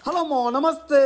Hello మో నమస్తే.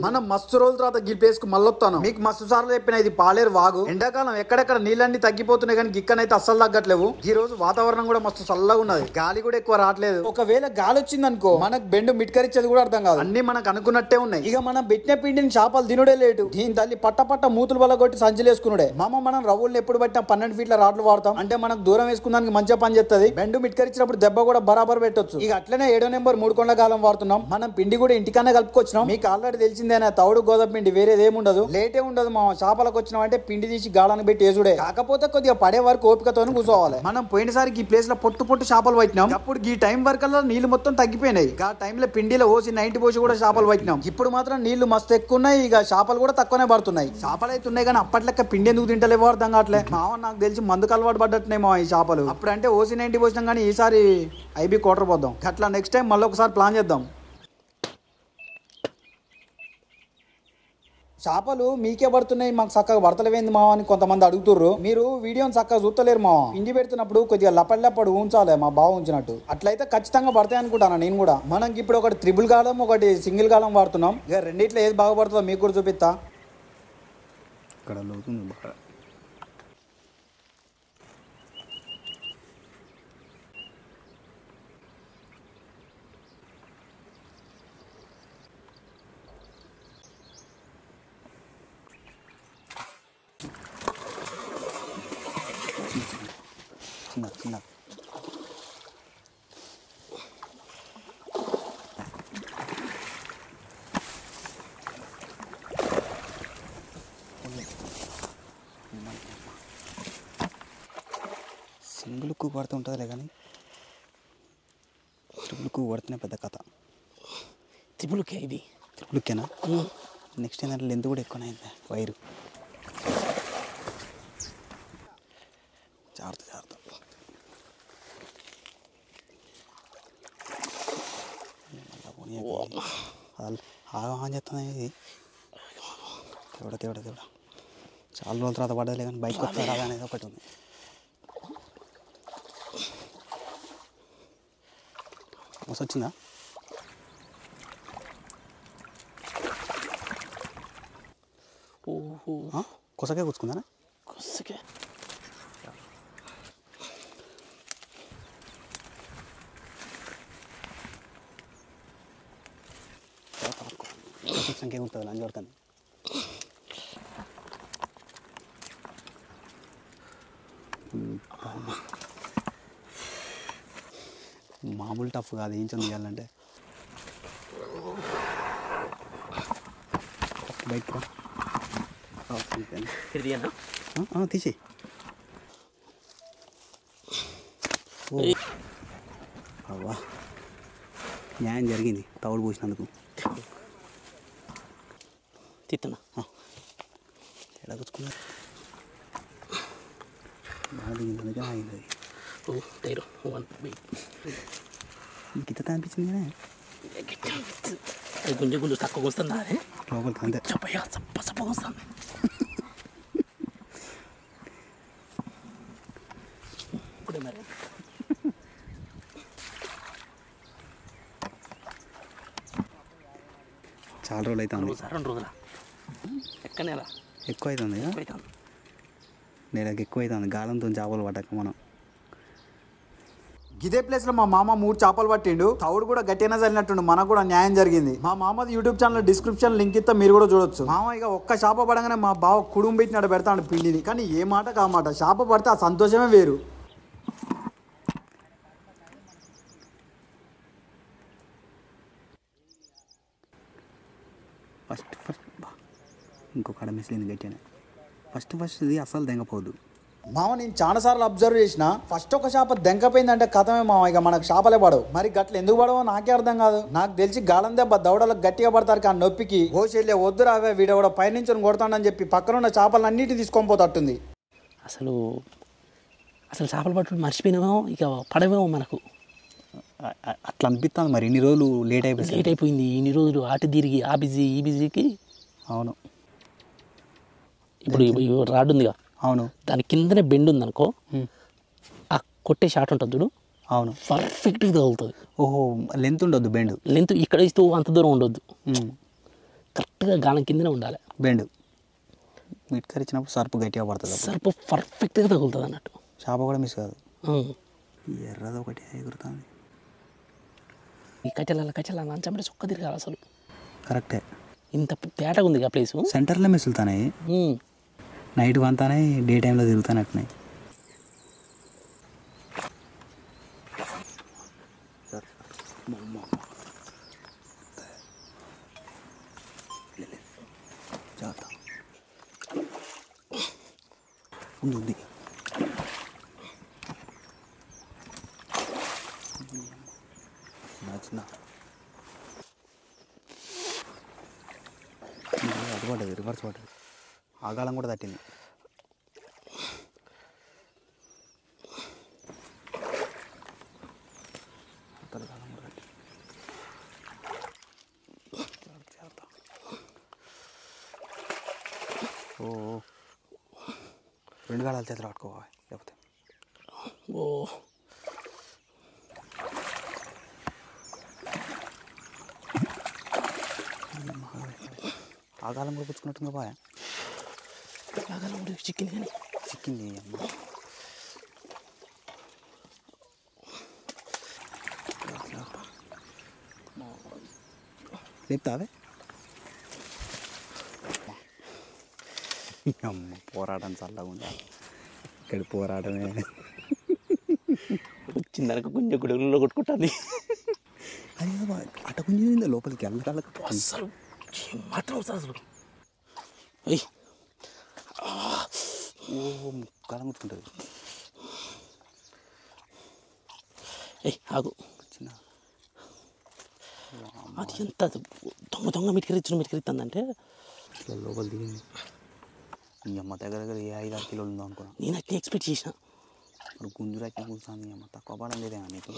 మనం మస్తు రోజుల తర్వాత ఈ ప్లేస్ కు మళ్ళొస్తాను. మీకు మస్తు సార్లు చెప్పిన ఇది పాలేరు వాగు. ఎండాకాలం ఎక్కడెక్కడ నీళ్ళన్నీ తగ్గిపోతున్నాయి కానీ గిక్కనైతే అస్సలు తగ్గట్లేవు. ఈ రోజు వాతావరణం కూడా మస్తు చల్లగా ఉన్నది, గాలి కూడా ఎక్కువ రావట్లేదు. ఒకవేళ గాలి వచ్చింది అనుకో మనకు బెండు మిట్కరిచ్చేది కూడా అర్థం కాదు. అన్ని మనకు అనుకున్నట్టే ఉన్నాయి. ఇక మనం పెట్టిన పిండిని చేపలు తినుడే లేటు. దీని తల్లి పట్ట మూతులు వల్ల కొట్టి సంచులు వేసుకున్నాడే. మనం రవ్వుల్ని ఎప్పుడు పట్టినా 12 ఫీట్ల రాడ్లు వాడతాం. అంటే మనకు దూరం వేసుకున్నానికి మంచిగా పని చేస్తుంది. బెండు మిట్కరిచ్చినప్పుడు దెబ్బ కూడా బరాబర్ పెట్టొచ్చు. ఇక అట్లనే 7వ నెంబర్ 3 కొండ కాలం వాడుతున్నాం. మనం పిండి కూడా ఇంటికన్నా కలుపుకొచ్చినాం. మీకు ఆల్రెడీ తెలిసిందేనా తౌడు గోధుమ పిండి వేరేది ఏముండదు. లేటే ఉండదు. మా చేపలకు వచ్చినాం అంటే పిండి తీసి గాలానికి పెట్టి వేసుడే. కాకపోతే కొద్దిగా పడే వరకు ఓపికతో కూర్చోవాలి. మనం పోయినసారికి ఈ ప్లేస్ లో పొట్టు చేపలు పట్టినాం. అప్పుడు ఈ టైం వరకల్లా నీళ్లు మొత్తం తగ్గిపోయినాయి. ఆ టైంలో పిండిలో ఓసి 90 పోసి కూడా చేపలు పట్టినాం. ఇప్పుడు మాత్రం నీళ్లు మస్తు ఎక్కువ ఉన్నాయి. ఇక చేపలు కూడా తక్కువనే పడుతున్నాయి. చేపలు అయితే ఉన్నాయి కానీ అప్పట్లెక్క పిండి ఎందుకు తింటలేవో అర్థం కావట్లే. మావ నాకు తెలిసి మందుకు అలవాటు పడ్డట్టున్నాయి మా ఈ చేపలు. అప్పుడు అంటే ఓసి 90 పోసినాం కానీ ఈసారి ఐబీ కోటర్ పోద్దాం. అట్లా నెక్స్ట్ టైం మళ్ళీ ఒకసారి ప్లాన్ చేద్దాం. చేపలు మీకే పడుతున్నాయి, మాకు చక్కగా పడతలేవేంది మావా అని కొంతమంది అడుగుతుర్రు. మీరు వీడియోని చక్కగా చూస్తలేరు మావా. పిండి పెడుతున్నప్పుడు కొద్దిగా లపడి ఉంచాలి మా బావ ఉంచినట్టు. అట్లయితే ఖచ్చితంగా పడతాయి అనుకుంటాను నేను కూడా. మనకి ఇప్పుడు ఒకటి త్రిబుల్ గాలం ఒకటి సింగిల్ గాలం వాడుతున్నాం. ఇక రెండిట్లో ఏది బాగా పడుతుందో మీకు కూడా చూపిస్తా. ఇక్కడ లోతుంది బాగా. చిన్న సింగిల్ కు పడుతూ ఉంటుందిలే కానీ త్రిపుల్ కు పడుతున్నా పెద్ద కథ. త్రిపుల్కే ఇది త్రిపుల్కేనా? నెక్స్ట్ ఏంటంటే లెంత్ కూడా ఎక్కువనే అయింది వైరు. జాగ్రత్త ఆగమని చెప్తాను. ఇది తేవడ చాలా రోజుల తర్వాత పడలే కానీ బైక్ వస్తా రాగా అనేది ఒకటి ఉంది. మస్తు వచ్చిందా? కొసకే కూర్చుకుందా? కొసకే ఇంకేముంటుంది లంచ్ పడుతుంది. మామూలు టఫ్ కాదు ఏం చేయాలంటే. బయట తీసి అవ్వా న్యాయం జరిగింది తౌడు పోసినందుకు. తిత్తనా ఎడ కూర్చుకున్నారు బాగా దిగింది అందుకే ఆగింది. నీకు ఇంత అనిపించింది కానీ కొంచెం కొంచెం తక్కువ వస్తుందా లోపలికి అంతే చప్పగా వస్తుంది. ఇప్పుడే మరి చాలా రోజులు అవుతుంది. 2 రోజుల ఎక్కనేలా ఎక్కువ అవుతుంది కదా, నెలకి ఎక్కువ అవుతుంది గాలంతో చేపలు పట్టక. మనం ఇదే ప్లేస్ లో మా మామ 3 చేపలు పట్టిండు. తౌడు కూడా గట్టిగా చల్లినట్టుండు. మనకు కూడా న్యాయం జరిగింది. మా మామది యూట్యూబ్ ఛానల్ డిస్క్రిప్షన్ లింక్ ఇస్తే మీరు కూడా చూడొచ్చు. మామ ఇక ఒక్క చేప పడగానే మా బావ కుడుం పెట్టినాడు పెడతాడు పిండిని. కానీ ఏ మాట కామాట చేప పడితే ఆ సంతోషమే వేరు. ఫస్ట్ ఇంకొక అడ మిస్లింది గట్టినే. ఫస్ట్ ఇది అస్సలు దెంగపోదు మామ. నేను చాలా సార్లు అబ్జర్వ్ చేసిన ఫస్ట్ ఒక చేప దెంకపోయిందంటే కథమే మామ. ఇక మనకు చేపలే పడవు. మరి గట్ల ఎందుకు పడవో నాకే అర్థం కాదు. నాకు తెలిసి గాలం దెబ్బ దవడలకు గట్టిగా పడతారు కానీ నొప్పికి ఓసెళ్ళే వద్దురా అవే వీడ కూడా పైనుంచి కొడతాడని చెప్పి పక్కనున్న చేపలన్నిటి తీసుకొని పోతట్టుంది. అసలు చేపలు పట్టు మర్చిపోయినామో ఇక పడవేమో మనకు. అట్లా అనిపిస్తుంది. మరి ఇన్ని రోజులు లేట్ అయిపోయింది. ఇన్ని రోజులు అటు తిరిగి ఆ బిజీ ఈ బిజీకి. అవును. ఇప్పుడు రాడ్ ఉందిగా, అవును, దాని కిందనే బెండ్ ఉంది అనుకో, ఆ కొట్టే షాట్ ఉంటుంది చూడు, అవును. పర్ఫెక్ట్గా తగులుతుంది. ఓహో, లెంత్ ఉండొద్దు, బెండ్. లెంత్ ఇక్కడ ఇస్తూ అంత దూరం ఉండొద్దు, కరెక్ట్గా గాలం కిందనే ఉండాలి. బెండ్ మిట్కర్ ఇచ్చినప్పుడు సర్పు గట్టిగా పడుతుంది, సర్పు పర్ఫెక్ట్గా తగులుతుంది అన్నట్టు. చేప కూడా మిస్ కాదు. ఉమ్. ఎర్రది ఒకటి ఎగురుతుంది. ఈ కచ్చల లంచంటే చొక్క తిరగాలి అసలు. కరెక్టే. ఇంత తేటగా ఉంది ఆ ప్లేసు. సెంటర్లో మిసులుతున్నాయి, నైట్ వంతానే డే టైంలో తిరుగుతానట్టున్నాయి. ఉంది చిన్న అది పడ్డది, రివర్స్ పడ్డది. ఆగాలం కూడా తట్టింది. ఓ, రెండు గాలాలు చేతులు పట్టుకోవాలి లేకపోతే. ఓ ఆగాలం కూడా పుచ్చుకున్నట్టుందా బాయ్? ఆగాలం కూడా చిక్కింది కానీ చిక్కింది అమ్మ. లేపుతావే అమ్మ. పోరాటం చల్లగా ఉండాలి ఇక్కడ, పోరాటమే. వచ్చిందనక కొంచెం గుడుగులో కొట్టుకుంటుంది. అది అట కొంచెం లోపలికి వెళ్ళకాలకు అసలు మాత్రం అసలు ఓ కలముచ్చుకుంటుంది. ఆగు చిన్న అది ఎంత దొంగ మిటికరిస్తుందంటే లోపల దిగింది. ఈ అమ్మ దగ్గర దగ్గర 5-6 కిలోలు ఉందో అనుకున్నా. నేను అట్లా ఎక్స్పెక్ట్ చేసిన. మరి గుంజు రచ్చిన కూర్చొని అమ్మ తక్కువ పడం లేదేమో నీకు.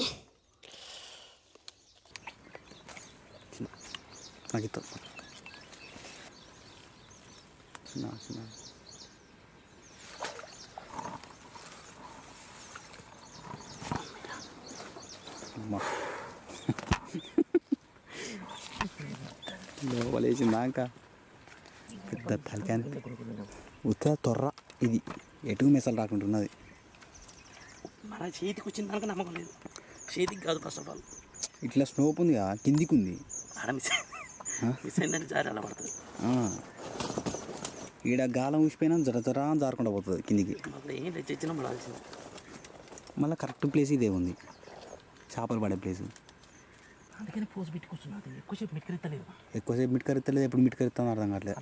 నాకు ఇస్తా చిన్న చిన్న. అమ్మ లోపలేసిందాక పెద్ద తలకాయ ఉత్త తొర్ర. ఇది ఎటుకు మెసలు రాకుంటున్నది. మన చేతికి వచ్చిన దానికి నమ్మకం లేదు. చేతికి కాదు ఫస్ట్ ఆఫ్ ఆల్. ఇట్లా స్లోప్ ఉంది, కిందికి ఉంది. ఆడ మిస్ అయిందని జారి అలా పడుతుంది. ఈడ గాలం ఊసిపోయినా జర జారకుండా పోతుంది కిందికి. అప్పుడు ఏం తెచ్చినా పడాల్సింది. మళ్ళీ కరెక్ట్ ప్లేస్ ఇదే ఉంది, చేపలు పడే ప్లేస్. అందుకని పోసి పెట్టి కూర్చున్నది. ఎక్కువసేపు మిట్కరిస్తలేదు. ఎక్కువసేపు మిట్కరిస్తలేదు, ఎప్పుడు మిట్కరిస్తాను అర్థం కావట్లేదు.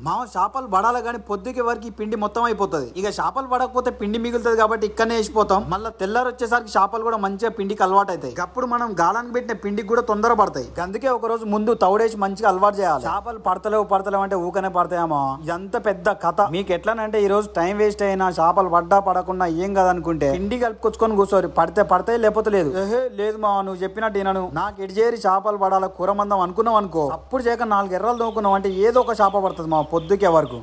మా చేపలు పడాలి కానీ పొద్దుకి వరకు ఈ పిండి మొత్తం అయిపోతుంది. ఇక చేపలు పడకపోతే పిండి మిగులుతుంది కాబట్టి ఇక్కడనే వేసిపోతాం. మళ్ళీ తెల్లారు వచ్చేసరికి చేపలు కూడా మంచిగా పిండికి అలవాటు అవుతాయి. అప్పుడు మనం గాలానికి పెట్టిన పిండికి కూడా తొందర పడతాయి. అందుకే ఒక రోజు ముందు తౌడేసి మంచిగా అలవాటు చేయాలి. చేపలు పడతలేవు అంటే ఊకనే పడతాయేమో. ఇదంతా పెద్ద కథ. మీకు ఎట్లానంటే ఈ రోజు టైం వేస్ట్ అయినా చేపలు పడ్డా పడకుండా ఏం కాదనుకుంటే పిండి కలుపుకొచ్చుకొని కూర్చోరు. పడతాయి లేకపోతే లేదు. లేదు మా నువ్వు చెప్పినట్టు వినను. నాకు ఎడిచేరి చేపలు పడాలి కూర మందం అనుకున్నావు అనుకో, అప్పుడు చేయక 4 ఎర్రలు దోకున్నావు అంటే ఏదో ఒక చేప పడుతుంది మా పొద్దుకే వరకు.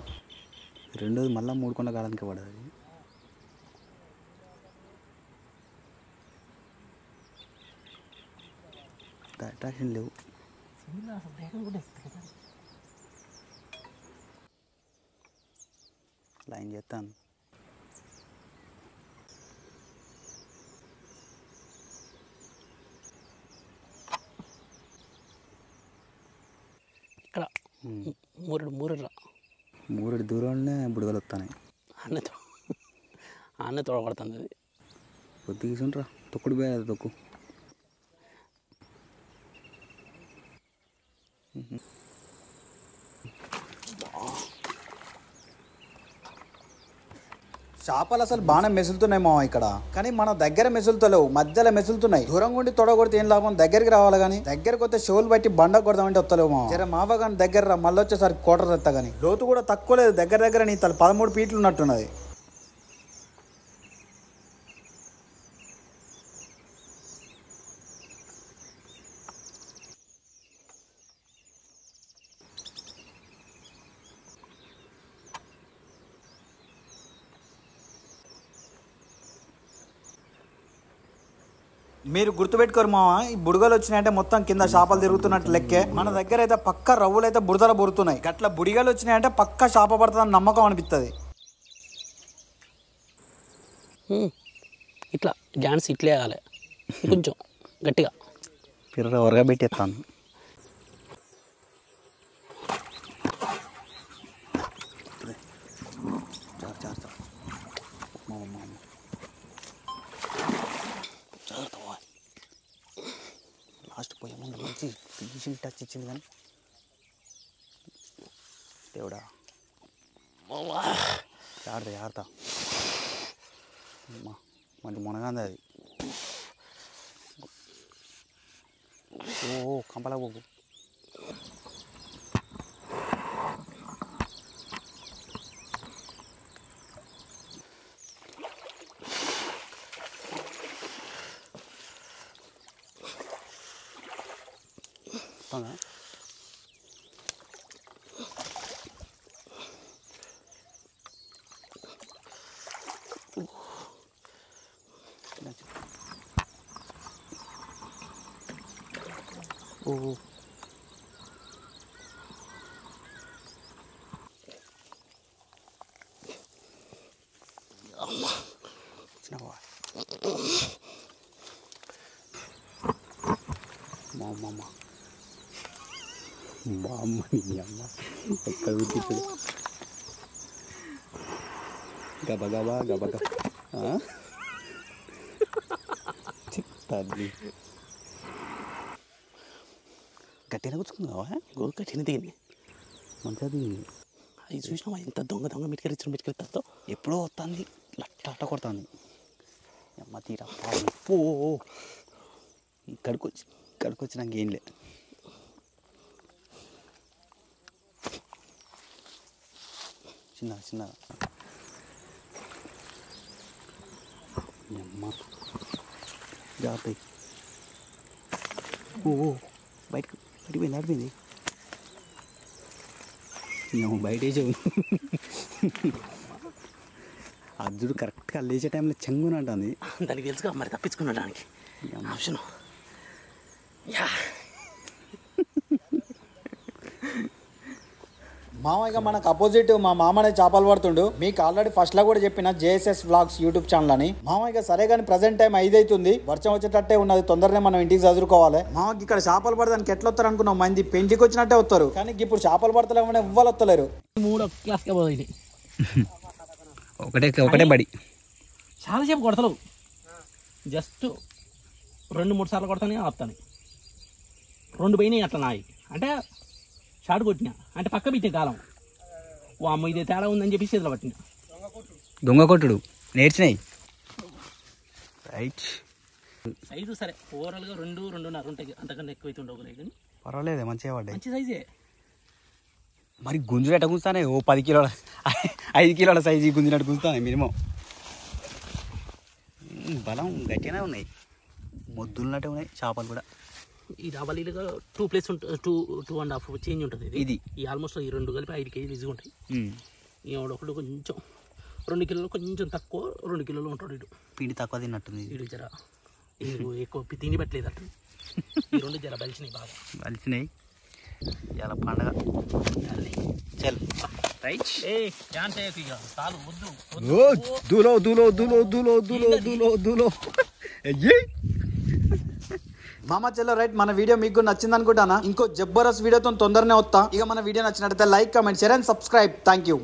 రెండోది మళ్ళీ 3 కొండ గాలానికి పడదు. అట్రాక్షన్ లేవు. లైన్ చేస్తాను. ఇక్కడ మూరెడు దూరంలోనే బుడగలు వస్తున్నాయి. అన్న తోడబడుతుంది. అది పొద్దు తీసుకుంటారా తొక్కుడు పోయేది తొక్కు. చేపలు అసలు బాగానే మెసులుతున్నాయి మామ ఇక్కడ, కానీ మన దగ్గర మెసులుతలేవు, మధ్యలో మెసులుతున్నాయి. దూరం ఉండి తొడగొడితే ఏం లాభం, దగ్గరికి రావాలి కానీ దగ్గరకు వస్తే షోలు బట్టి బండ కొడదామంటే వస్తలేవు మామ. జర మావ కానీ దగ్గర మళ్ళీ వచ్చేసరికి కోటర్ తెత్తా కానీ లోతు కూడా తక్కువ లేదు. దగ్గర నీ తల 13 ఫీట్లు ఉన్నట్టున్నది. మీరు గుర్తుపెట్టుకోరు మామ, ఈ బుడగలు వచ్చినాయంటే మొత్తం కింద చేపలు తిరుగుతున్నట్టు లెక్కే. మన దగ్గర అయితే పక్క రవ్వులు అయితే బుడదల బుడుతున్నాయి. గట్ల బుడిగలు వచ్చినాయంటే పక్క చేప పడుతుందని నమ్మకం అనిపిస్తుంది. ఇట్లా డ్యాన్స్ ఇట్లే వేయాలి, కొంచెం గట్టిగా పిర్ర ఒరగా పెట్టేస్తాను. లాస్ట్ పోయే ముందు మంచి ఫినిషింగ్ టచ్ ఇచ్చింది కానీ దేవుడా ఆడతా మంచి మునగాంది అది. ఓ కంపలా పోకు. ఓ వచ్చినావా మా అమ్మ నీ అమ్మ ఎక్కడ చూపించడు. గబగబా తల్లి గట్టిగా కూర్చుకున్నావా? గోరు కట్టిన దిగింది మంచిగా. అది చూసినావా ఎంత దొంగ మిటికెత్తాతో ఎప్పుడో వస్తుంది, లట్ట కొడుతుంది. అమ్మ తీరా ఓ ఇక్కడికి వచ్చి నాకు ఏంలే. చిన్న అమ్మ జాగ్రత్త. ఓ బయటకు పడిపోయింది బయట వేసావు. అర్జుడు కరెక్ట్గా లేచే టైంలో చెంగున అంటుంది. దానికి తెలుసుగా మరి తప్పించుకున్నాడానికి ఆప్షన్. మామయ్య మనకు అపోజిట్ మా మామనే చేపలు పడుతుండు. మీకు ఆల్రెడీ ఫస్ట్ లో కూడా చెప్పిన JSS Vlogs యూట్యూబ్ ఛానల్ అని. మామయ్య సరే కానీ ప్రజెంట్ టైం 5 అవుతుంది, వర్షం వచ్చేటట్టే ఉన్నది, తొందరనే మనం ఇంటికి చదువుకోవాలి. మామకి ఇక్కడ చేపలు పడడానికి ఎట్లా వస్తారు అనుకున్నాం, మంది పెంటికి వచ్చినట్టే వస్తారు, కానీ ఇప్పుడు చేపలు పడతలేమని ఎవ్వరు వస్తలేరు. 3వ క్లాస్కే పోయింది, ఒకటే బడి. చాలాసేపు కొడతలేవు, జస్ట్ 2-3 సార్లు కొడతానే ఆపుతాను. 2 పోయినాయి అట్లా నాయి, అంటే షార్ట్ కొట్టినా అంటే పక్క పెట్టే కాలం. ఓ అమ్మ ఇదే తేడా ఉందని చెప్పి చేతిలో పట్టిన. దొంగ కొట్టుడు నేర్చినాయి. రైట్ సైజు సరే ఓవరాల్గా 2-2.5 ఉంటాయి, అంతకన్నా ఎక్కువ అయితే ఉండవు కానీ పర్వాలేదు, మంచిగా పడ్డాయి. మంచి సైజే. మరి గుంజులు ఎట్ట గుంజుతానే? ఓ 10 కిలోల 5 కిలోల సైజు గుంజినట్టు గుంజుతానే మినిమం. బలం గట్టిగానే ఉన్నాయి, మొద్దులున్నట్టే ఉన్నాయి చేపలు కూడా. ఇది అవలీలుగా 2 ప్లేస్ ఉంటుంది, 2.5 చేంజ్ ఉంటుంది. ఇది ఈ ఆల్మోస్ట్ ఈ 2 కలిపి 5 కేజీలు ఈజీగా ఉంటాయి. ఈ ఒకటి కొంచెం 2 కిలోలు కొంచెం తక్కువ, 2 కిలోలు ఉంటాడు. ఇటు పిండి తక్కువ తిన్నట్టుంది. ఇటు జర ఎక్కువ తిని పెట్టలేదు అట్టు. ఈ 2 జర బలిచినాయి, బాగా బలిచినాయి. ఇలా పండగ చల్ రైట్. డాన్స్ అయ్యాక ఇక చాలు వద్దు. దూలో మామ చెల్ల రైట్. మన వీడియో మీకు నచ్చింది అనుకుంటానా? ఇంకో జబర్దస్త్ వీడియోతో తొందరనే వస్తా. ఇక మన వీడియో నచ్చినట్లయితే like, comment, share and subscribe. Thank you.